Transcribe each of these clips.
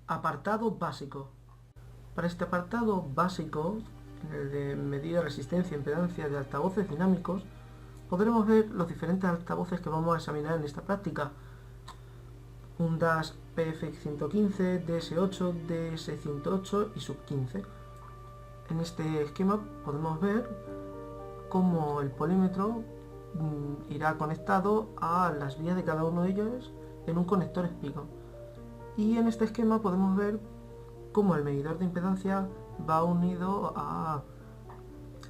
Apartado básico. Para este apartado básico, en el de medida, resistencia e impedancia de altavoces dinámicos, podremos ver los diferentes altavoces que vamos a examinar en esta práctica. Un DAS PF115, DS8, DS108 y sub-15. En este esquema podemos ver cómo el polímetro irá conectado a las vías de cada uno de ellos en un conector Spigon. Y en este esquema podemos ver cómo el medidor de impedancia va unido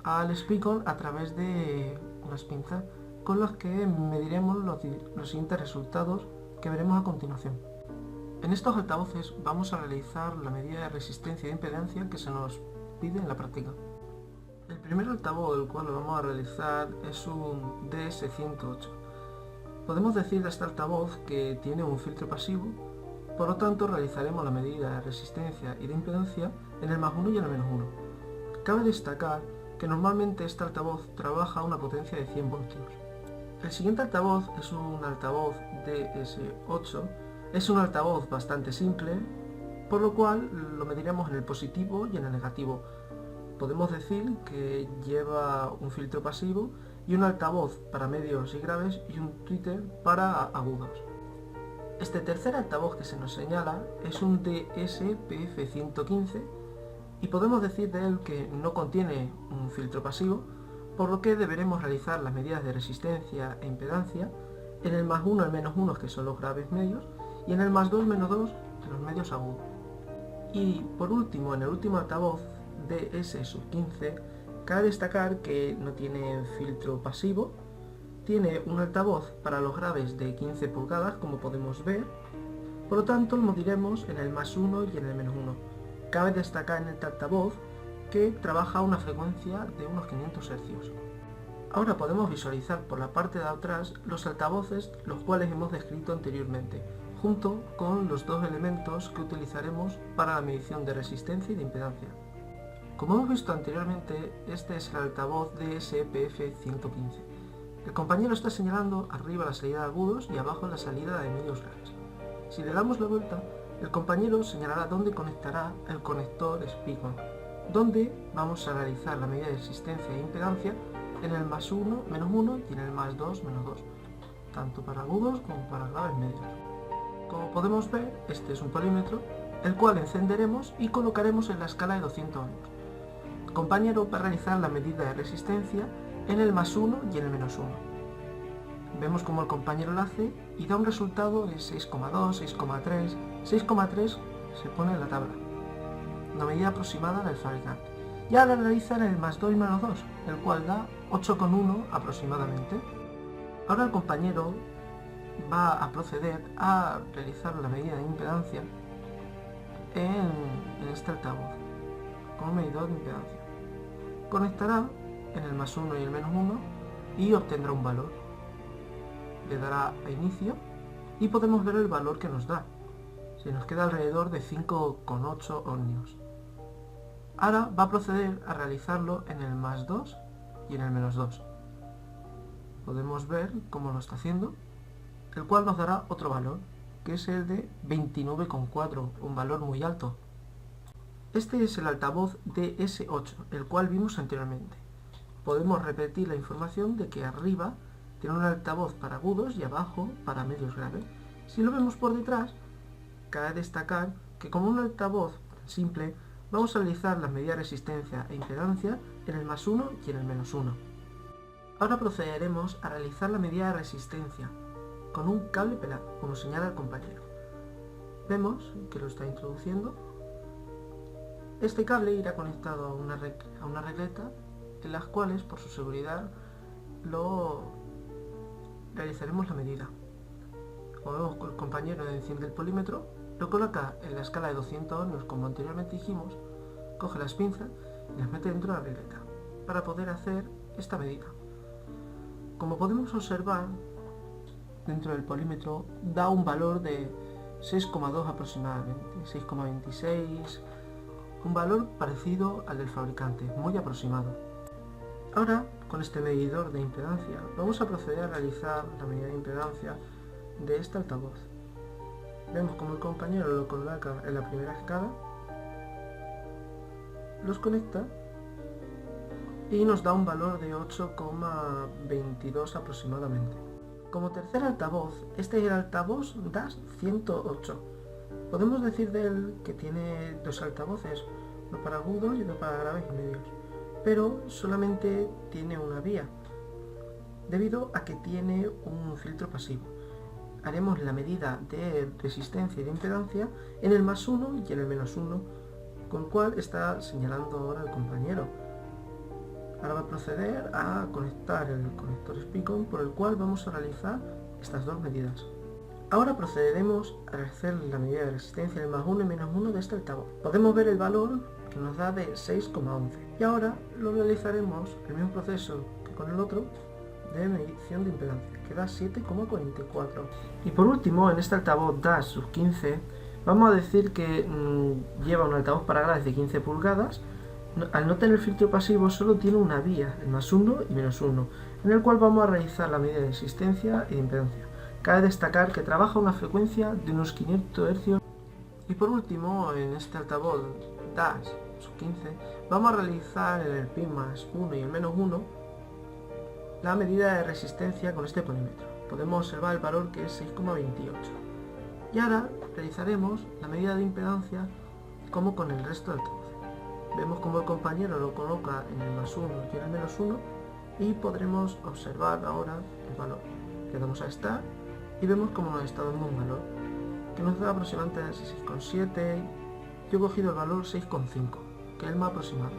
al Spigon a través de unas pinzas con las que mediremos los siguientes resultados que veremos a continuación. En estos altavoces vamos a realizar la medida de resistencia y de impedancia que se nos pide en la práctica. El primer altavoz el cual lo vamos a realizar es un DS108. Podemos decir de este altavoz que tiene un filtro pasivo, por lo tanto realizaremos la medida de resistencia y de impedancia en el +1 y en el -1. Cabe destacar que normalmente este altavoz trabaja a una potencia de 100 voltios. El siguiente altavoz es un altavoz DS8, es un altavoz bastante simple, por lo cual lo mediremos en el positivo y en el negativo. Podemos decir que lleva un filtro pasivo y un altavoz para medios y graves y un tweeter para agudos. Este tercer altavoz que se nos señala es un DS-PF115 y podemos decir de él que no contiene un filtro pasivo, por lo que deberemos realizar las medidas de resistencia e impedancia en el +1 al -1, que son los graves medios, y en el +2, -2, de los medios agudos. Y por último, en el último altavoz, DS-15, cabe destacar que no tiene filtro pasivo, tiene un altavoz para los graves de 15 pulgadas, como podemos ver, por lo tanto lo mediremos en el +1 y en el -1. Cabe destacar en este altavoz que trabaja a una frecuencia de unos 500 Hz. Ahora podemos visualizar por la parte de atrás los altavoces los cuales hemos descrito anteriormente, junto con los dos elementos que utilizaremos para la medición de resistencia y de impedancia. Como hemos visto anteriormente, este es el altavoz DS-PF115. El compañero está señalando arriba la salida de agudos y abajo la salida de medios graves. Si le damos la vuelta, el compañero señalará dónde conectará el conector Spigon, donde vamos a realizar la medida de resistencia e impedancia en el +1, -1 y en el +2, -2, tanto para agudos como para graves medios. Como podemos ver, este es un polímetro, el cual encenderemos y colocaremos en la escala de 200 ohmios. El compañero va a realizar la medida de resistencia en el +1 y en el -1. Vemos como el compañero lo hace y da un resultado de 6,2, 6,3, 6,3 se pone en la tabla, una medida aproximada del fabricante. Ya la realiza en el +2 y -2, el cual da 8,1 aproximadamente. Ahora el compañero va a proceder a realizar la medida de impedancia en este altavoz, con un medidor de impedancia. Conectará en el +1 y el -1 y obtendrá un valor. Le dará a inicio y podemos ver el valor que nos da. Se nos queda alrededor de 5,8 ohmios. Ahora va a proceder a realizarlo en el +2 y en el -2. Podemos ver cómo lo está haciendo, el cual nos dará otro valor, que es el de 29,4, un valor muy alto. Este es el altavoz DS8, el cual vimos anteriormente. Podemos repetir la información de que arriba tiene un altavoz para agudos y abajo para medios graves. Si lo vemos por detrás, cabe destacar que como un altavoz simple, vamos a realizar las medidas de resistencia e impedancia en el +1 y en el -1. Ahora procederemos a realizar la medida de resistencia con un cable pelado, como señala el compañero. Vemos que lo está introduciendo. Este cable irá conectado a una regleta en las cuales, por su seguridad, realizaremos la medida. Como vemos, el compañero enciende el polímetro, lo coloca en la escala de 200 ohmios como anteriormente dijimos, coge las pinzas y las mete dentro de la regleta para poder hacer esta medida. Como podemos observar, dentro del polímetro da un valor de 6,2 aproximadamente, 6,26, un valor parecido al del fabricante, muy aproximado. Ahora, con este medidor de impedancia, vamos a proceder a realizar la medida de impedancia de este altavoz. Vemos como el compañero lo coloca en la primera escala, los conecta y nos da un valor de 8,22 aproximadamente. Como tercer altavoz, este es el altavoz DAS 108. Podemos decir de él que tiene dos altavoces, uno para agudos y uno para graves y medios, pero solamente tiene una vía, debido a que tiene un filtro pasivo. Haremos la medida de resistencia y de impedancia en el +1 y en el -1, con el cual está señalando ahora el compañero. Ahora va a proceder a conectar el conector Speakon, por el cual vamos a realizar estas dos medidas. Ahora procederemos a hacer la medida de resistencia del +1 y -1 de este altavoz. Podemos ver el valor que nos da de 6,11. Y ahora lo realizaremos el mismo proceso que con el otro de medición de impedancia, que da 7,44. Y por último, en este altavoz DAS sub 15, vamos a decir que lleva un altavoz para graves de 15 pulgadas. Al no tener filtro pasivo, solo tiene una vía, el +1 y -1, en el cual vamos a realizar la medida de resistencia y de impedancia. Cabe destacar que trabaja a una frecuencia de unos 500 Hz. Y por último, en este altavoz DAS sub 15, vamos a realizar en el pin +1 y el -1 la medida de resistencia con este polímetro. Podemos observar el valor, que es 6,28. Y ahora realizaremos la medida de impedancia como con el resto del altavoz. Vemos como el compañero lo coloca en el +1 y en el -1 y podremos observar ahora el valor. Le damos a Start y vemos como nos está dando un valor que nos da aproximadamente 6,7. Yo he cogido el valor 6,5, que es el más aproximado.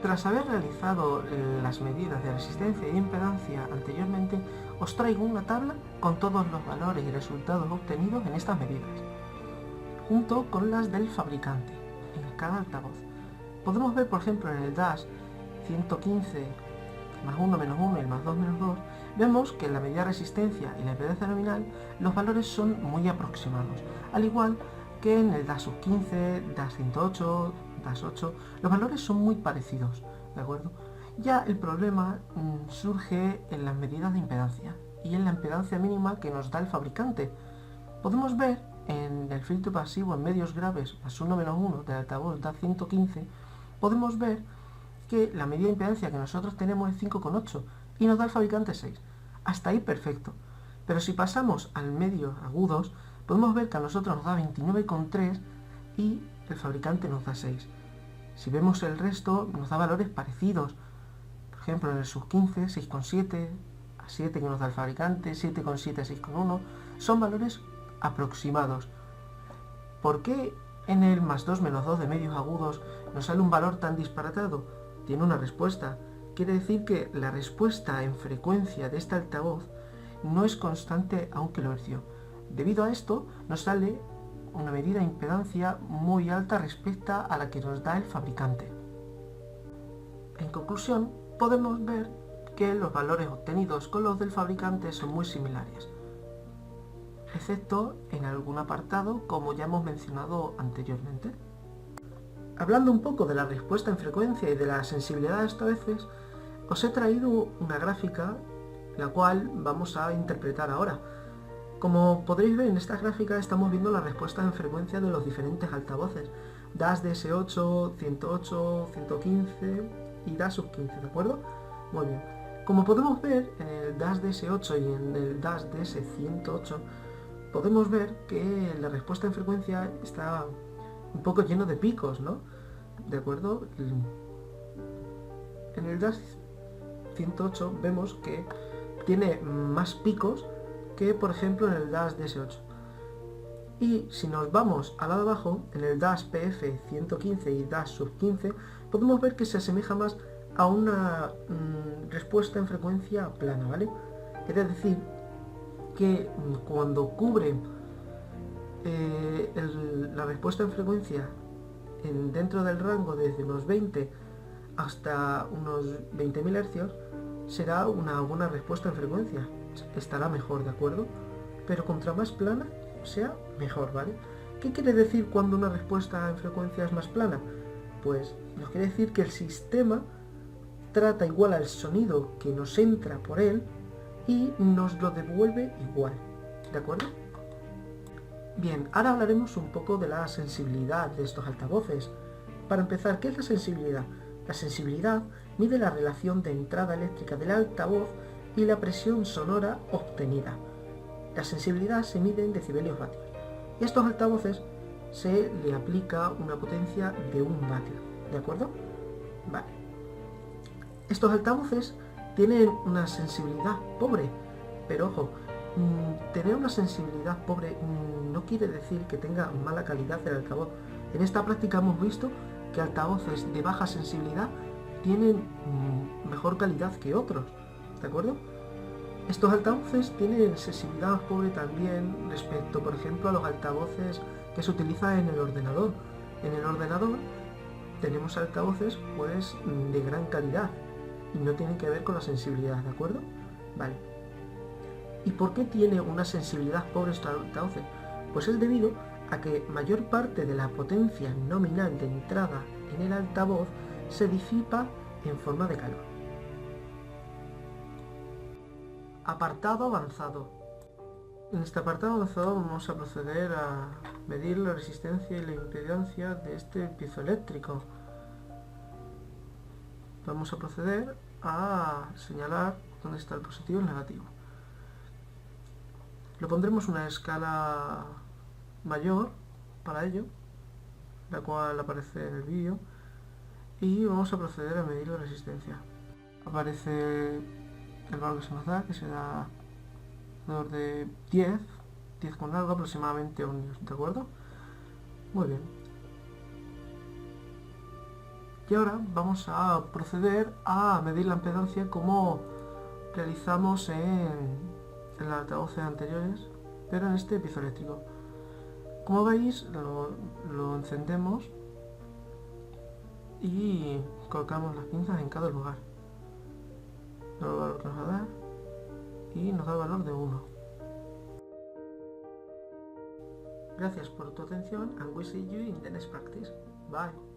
Tras haber realizado las medidas de resistencia y impedancia anteriormente, os traigo una tabla con todos los valores y resultados obtenidos en estas medidas, junto con las del fabricante en cada altavoz. Podemos ver, por ejemplo, en el DAS 115 +1 -1 y el +2 -2, vemos que en la medida de resistencia y la impedancia nominal los valores son muy aproximados, al igual que en el DAS sub 15, DAS 108, DAS 8, los valores son muy parecidos, ¿de acuerdo? Ya el problema surge en las medidas de impedancia y en la impedancia mínima que nos da el fabricante. Podemos ver en el filtro pasivo en medios graves +1 -1 del altavoz DAS 115, podemos ver que la medida de impedancia que nosotros tenemos es 5,8 y nos da el fabricante 6. Hasta ahí perfecto. Pero si pasamos al medio agudos, podemos ver que a nosotros nos da 29,3 y el fabricante nos da 6. Si vemos el resto, nos da valores parecidos. Por ejemplo, en el sub 15, 6,7, a 7 que nos da el fabricante, 7,7 a 6,1. Son valores aproximados. ¿Por qué en el +2 -2 de medios agudos nos sale un valor tan disparatado? Tiene una respuesta. Quiere decir que la respuesta en frecuencia de este altavoz no es constante a 1 kHz. Debido a esto, nos sale una medida de impedancia muy alta respecto a la que nos da el fabricante. En conclusión, podemos ver que los valores obtenidos con los del fabricante son muy similares, excepto en algún apartado, como ya hemos mencionado anteriormente. Hablando un poco de la respuesta en frecuencia y de la sensibilidad de esto a veces, os he traído una gráfica, la cual vamos a interpretar ahora. Como podréis ver en esta gráfica, estamos viendo la respuesta en frecuencia de los diferentes altavoces, DAS DS8, 108, 115 y DAS sub 15, ¿de acuerdo? Muy bien. Como podemos ver en el DAS DS8 y en el DAS DS108, podemos ver que la respuesta en frecuencia está un poco lleno de picos, ¿no? ¿De acuerdo? En el DAS 108 vemos que tiene más picos que, por ejemplo, en el DAS DS8. Y si nos vamos al lado de abajo, en el DAS PF 115 y DAS sub 15, podemos ver que se asemeja más a una respuesta en frecuencia plana, ¿vale? Es decir, que cuando cubre la respuesta en frecuencia dentro del rango desde unos 20 hasta unos 20.000 Hz, será una buena respuesta en frecuencia, estará mejor, ¿de acuerdo? Pero contra más plana sea, mejor, ¿vale? ¿Qué quiere decir cuando una respuesta en frecuencia es más plana? Pues nos quiere decir que el sistema trata igual al sonido que nos entra por él y nos lo devuelve igual, ¿de acuerdo? Bien, ahora hablaremos un poco de la sensibilidad de estos altavoces. Para empezar, ¿qué es la sensibilidad? La sensibilidad mide la relación de entrada eléctrica del altavoz y la presión sonora obtenida. La sensibilidad se mide en decibelios vatios. Y a estos altavoces se le aplica una potencia de 1 vatio, ¿de acuerdo? Vale. Estos altavoces tienen una sensibilidad pobre, pero ojo, tener una sensibilidad pobre no quiere decir que tenga mala calidad el altavoz. En esta práctica hemos visto que altavoces de baja sensibilidad tienen mejor calidad que otros, ¿de acuerdo? Estos altavoces tienen sensibilidad pobre también respecto, por ejemplo, a los altavoces que se utilizan en el ordenador. En el ordenador tenemos altavoces pues de gran calidad y no tienen que ver con la sensibilidad, ¿de acuerdo? Vale. ¿Y por qué tiene una sensibilidad pobre estos altavoces? Pues es debido a que mayor parte de la potencia nominal de entrada en el altavoz se disipa en forma de calor. Apartado avanzado. En este apartado avanzado vamos a proceder a medir la resistencia y la impedancia de este piezoeléctrico. Vamos a proceder a señalar dónde está el positivo y el negativo. Lo pondremos una escala mayor para ello, la cual aparece en el vídeo, y vamos a proceder a medir la resistencia. Aparece el valor que se nos da, que será alrededor de 10 con algo, aproximadamente ohmios, ¿de acuerdo? Muy bien. Y ahora vamos a proceder a medir la impedancia como realizamos en los altavoces anteriores, pero en este piezoeléctrico. Como veis, lo encendemos y colocamos las pinzas en cada lugar. El valor que nos va a dar y nos da el valor de 1. Gracias por tu atención and we see you in the next practice. Bye.